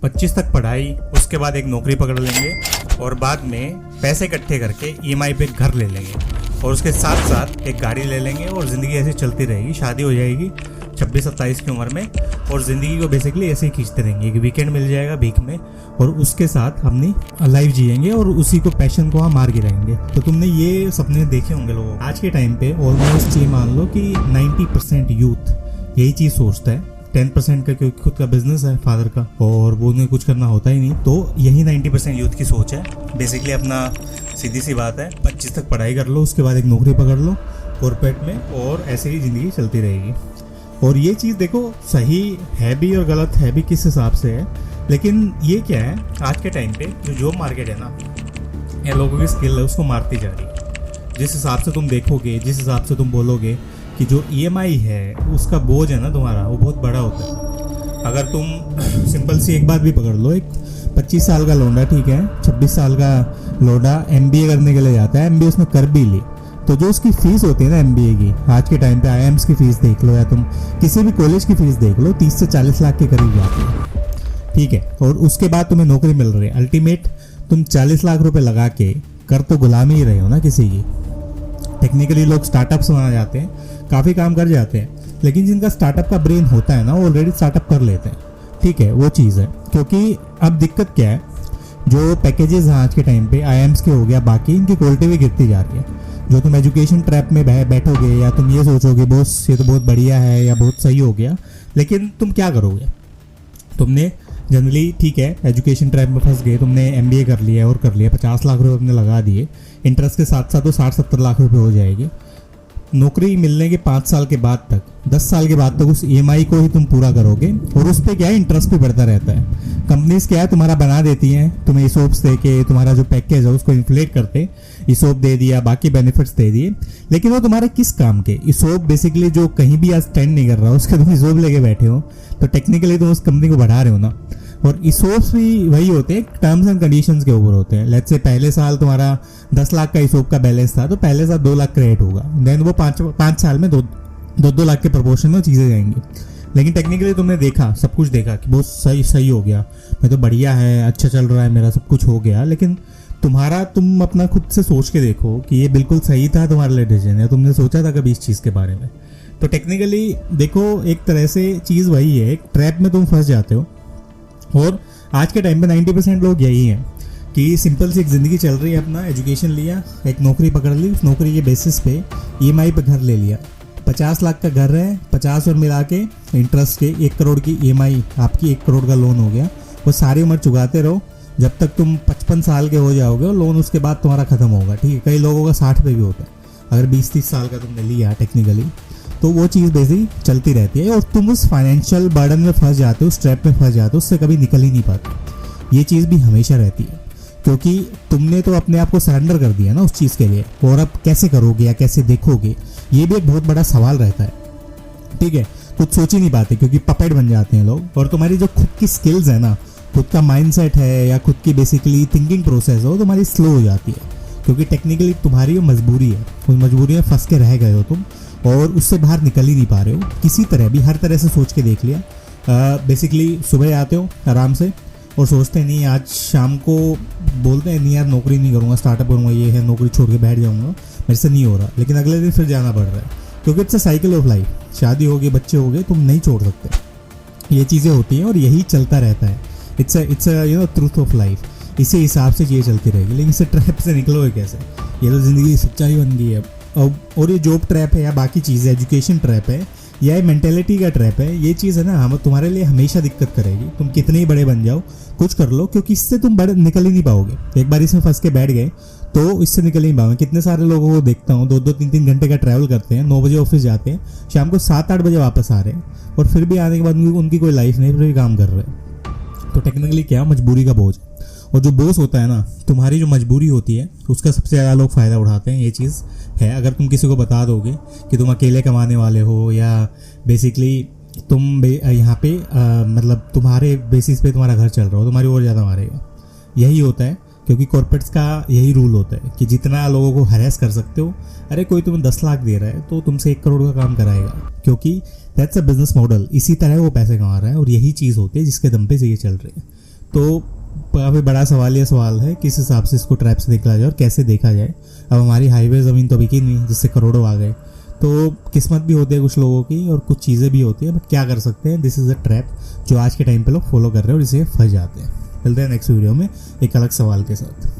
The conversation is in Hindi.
25 तक पढ़ाई, उसके बाद एक नौकरी पकड़ लेंगे और बाद में पैसे इकट्ठे करके ईएमआई पे घर ले लेंगे और उसके साथ साथ एक गाड़ी ले लेंगे और ज़िंदगी ऐसे चलती रहेगी। शादी हो जाएगी 26-27 की उम्र में और ज़िंदगी को बेसिकली ऐसे ही खींचते रहेंगे। एक वीकेंड मिल जाएगा वीक में और उसके साथ अपनी लाइफ जिएंगे और उसी को पैशन को हम मार के रहेंगे। तो तुमने ये सपने देखे होंगे लोगों। आज के टाइम पे ऑलमोस्ट ये मान लो कि 90% यूथ यही चीज़ सोचता है। 10% का क्योंकि खुद का बिजनेस है फादर का और वो उन्हें कुछ करना होता ही नहीं, तो यही 90% यूथ की सोच है। बेसिकली अपना सीधी सी बात है, 25 तक पढ़ाई कर लो, उसके बाद एक नौकरी पकड़ लो कॉर्पोरेट में और ऐसे ही ज़िंदगी चलती रहेगी। और ये चीज़ देखो सही है भी और गलत है भी किस हिसाब से है, लेकिन ये क्या है आज के टाइम पे जो जॉब मार्केट है ना, ये लोगों की स्किल है उसको मारती जा रही है। जिस हिसाब से तुम देखोगे, जिस हिसाब से तुम बोलोगे कि जो ईएमआई है उसका बोझ है ना तुम्हारा, वो बहुत बड़ा होता है। अगर तुम सिंपल सी एक बात भी पकड़ लो, एक 25 साल का लौंडा, ठीक है, 26 साल का लौंडा एमबीए करने के लिए जाता है, एमबीए उसने कर भी ली, तो जो उसकी फीस होती है ना एमबीए की, आज के टाइम पे आईआईएम्स की फीस देख लो या तुम किसी भी कॉलेज की फीस देख लो, 30 से 40 लाख के करीब जाती है, ठीक है। और उसके बाद तुम्हें नौकरी मिल रही है, अल्टीमेट तुम 40 लाख रुपए लगा के कर तो गुलामी ही रहे हो ना किसी की। टेक्निकली लोग स्टार्टअप्स बना जाते हैं, काफ़ी काम कर जाते हैं, लेकिन जिनका स्टार्टअप का ब्रेन होता है ना वो ऑलरेडी स्टार्टअप कर लेते हैं, ठीक है, वो चीज़ है। क्योंकि अब दिक्कत क्या है, जो पैकेजेस हैं आज के टाइम पे आईआईएम्स के हो गया, बाकी इनकी क्वालिटी भी गिरती जा रही है। जो तुम एजुकेशन ट्रैप में बैठोगे या तुम ये सोचोगे बॉस ये तो बहुत बढ़िया है या बहुत सही हो गया, लेकिन तुम क्या करोगे? तुमने जनरली ठीक है एजुकेशन ट्रैप में फंस गए, तुमने एमबीए कर लिया और कर लिया, 50 लाख रुपए तुमने लगा दिए, इंटरेस्ट के साथ साथ तो 60-70 लाख रुपए हो जाएगी। नौकरी मिलने के 5 साल के बाद तक, 10 साल के बाद तक उस ईएमआई को ही तुम पूरा करोगे और उस पर क्या है इंटरेस्ट भी बढ़ता रहता है। कंपनीज क्या है तुम्हारा बना देती हैं, तुम्हें ईसोप्स दे के तुम्हारा जो पैकेज है उसको इन्फ्लेट करते, ईसोप दे दिया, बाकी बेनिफिट्स दे दिए, लेकिन वो तुम्हारे किस काम के? ईसोप बेसिकली जो कहीं भी आज स्टैंड नहीं कर रहा उसके तुम ईसोप लेके बैठे हो, तो टेक्निकली तुम उस कंपनी को बढ़ा रहे हो ना। और ईसोप्स भी वही होते हैं, टर्म्स एंड कंडीशंस के ऊपर होते हैं। लेट्स से पहले साल तुम्हारा 10 लाख का ईसोप का बैलेंस था, तो पहले साल 2 लाख क्रेडिट होगा, देन वो 5 साल में 2 लाख के प्रोपोर्शन में चीज़ें जाएंगी। लेकिन टेक्निकली तुमने देखा, सब कुछ देखा कि बहुत सही हो गया, मैं तो बढ़िया है, अच्छा चल रहा है मेरा, सब कुछ हो गया, लेकिन तुम अपना खुद से सोच के देखो कि ये बिल्कुल सही था तुम्हारे लिए डिसीजन, या तुमने सोचा था कभी इस चीज़ के बारे में? तो टेक्निकली देखो एक तरह से चीज़ वही है, एक ट्रैप में तुम फंस जाते हो। और आज के टाइम पे 90% लोग यही हैं कि सिंपल सी एक ज़िंदगी चल रही है, अपना एजुकेशन लिया, एक नौकरी पकड़ ली, उस नौकरी के बेसिस पे ईएमआई पे घर ले लिया, 50 लाख का घर है, 50 और मिला के इंटरेस्ट के 1 करोड़ की ईएमआई, आपकी 1 करोड़ का लोन हो गया। वो सारी उम्र चुकाते रहो जब तक तुम 55 साल के हो जाओगे और लोन उसके बाद तुम्हारा ख़त्म होगा, ठीक है। कई लोगों का 60 पे भी होता है। अगर 20-30 साल का तुमने लिया टेक्निकली, तो वो चीज़ बेसिकली चलती रहती है और तुम उस फाइनेंशियल बर्डन में फंस जाते हो, उस ट्रैप में फंस जाते हो, उससे कभी निकल ही नहीं पाते। ये चीज़ भी हमेशा रहती है क्योंकि तुमने तो अपने आप को सरेंडर कर दिया ना उस चीज़ के लिए, और अब कैसे करोगे या कैसे देखोगे, ये भी एक बहुत बड़ा सवाल रहता है, ठीक है। कुछ सोच ही नहीं पाते क्योंकि पपेट बन जाते हैं लोग। और तुम्हारी जो खुद की स्किल्स है ना, खुद का माइंडसेट है या खुद की बेसिकली थिंकिंग प्रोसेस हो, तुम्हारी स्लो हो जाती है क्योंकि टेक्निकली तुम्हारी वो मजबूरी है, उस मजबूरी में फंस के रह गए हो तुम और उससे बाहर निकल ही नहीं पा रहे हो किसी तरह भी। हर तरह से सोच के देख लिया, बेसिकली सुबह आते हो आराम से और सोचते नहीं आज शाम को, बोलते हैं नहीं यार नौकरी नहीं करूँगा, स्टार्टअप करूँगा, ये है, नौकरी छोड़ के बैठ जाऊँगा, मेरे से नहीं हो रहा, लेकिन अगले दिन फिर जाना पड़ रहा है क्योंकि it's a cycle of life. शादी हो गई, बच्चे हो गए, तुम नहीं छोड़ सकते, ये चीज़ें होती हैं और यही चलता रहता है। It's a truth of life. इसी हिसाब से चीज़ें चलती रहेगी, लेकिन इससे ट्रैप से निकलोगे कैसे? ये तो ज़िंदगी की सच्चाई बन गई है। और ये जॉब ट्रैप है या बाकी चीज़ एजुकेशन ट्रैप है या ये मेंटेलिटी का ट्रैप है, ये चीज़ है ना, हम तुम्हारे लिए हमेशा दिक्कत करेगी। तुम कितने ही बड़े बन जाओ, कुछ कर लो, क्योंकि इससे तुम बड़े निकल ही नहीं पाओगे। एक बार इसमें फंस के बैठ गए तो इससे निकल ही नहीं पाओगे। कितने सारे लोगों को देखता हूँ 2-2, 3-3 घंटे का ट्रैवल करते हैं, 9 बजे ऑफिस जाते हैं, शाम को 7-8 बजे वापस आ रहे हैं और फिर भी आने के बाद उनकी कोई लाइफ नहीं, फिर भी काम कर रहे हैं। तो टेक्निकली क्या, मजबूरी का बोझ। और जो बॉस होता है ना, तुम्हारी जो मजबूरी होती है उसका सबसे ज़्यादा लोग फ़ायदा उठाते हैं, ये चीज़ है। अगर तुम किसी को बता दोगे कि तुम अकेले कमाने वाले हो या बेसिकली तुम यहाँ पे मतलब तुम्हारे बेसिस पे तुम्हारा घर चल रहा हो, तुम्हारी और ज़्यादा मारेगा। यही होता है क्योंकि कॉर्पोरेट्स का यही रूल होता है कि जितना लोगों को हरेस कर सकते हो, अरे कोई तुम्हें 10 लाख दे रहा है तो तुमसे 1 करोड़ का काम कराएगा, क्योंकि दैट्स अ बिजनेस मॉडल। इसी तरह वो पैसे कमा रहा है और यही चीज़ होती है जिसके दम पे ये चल रही है। तो काफ़ी बड़ा सवाल है किस हिसाब से इसको ट्रैप से देखा जाए और कैसे देखा जाए। अब हमारी हाईवे ज़मीन तो बिकी नहीं जिससे करोड़ों आ गए, तो किस्मत भी होती है कुछ लोगों की और कुछ चीज़ें भी होती है, बट क्या कर सकते हैं, दिस इज़ अ ट्रैप जो आज के टाइम पे लोग फॉलो कर रहे हैं और इसे फंस जाते हैं। मिलते हैं नेक्स्ट वीडियो में एक अलग सवाल के साथ।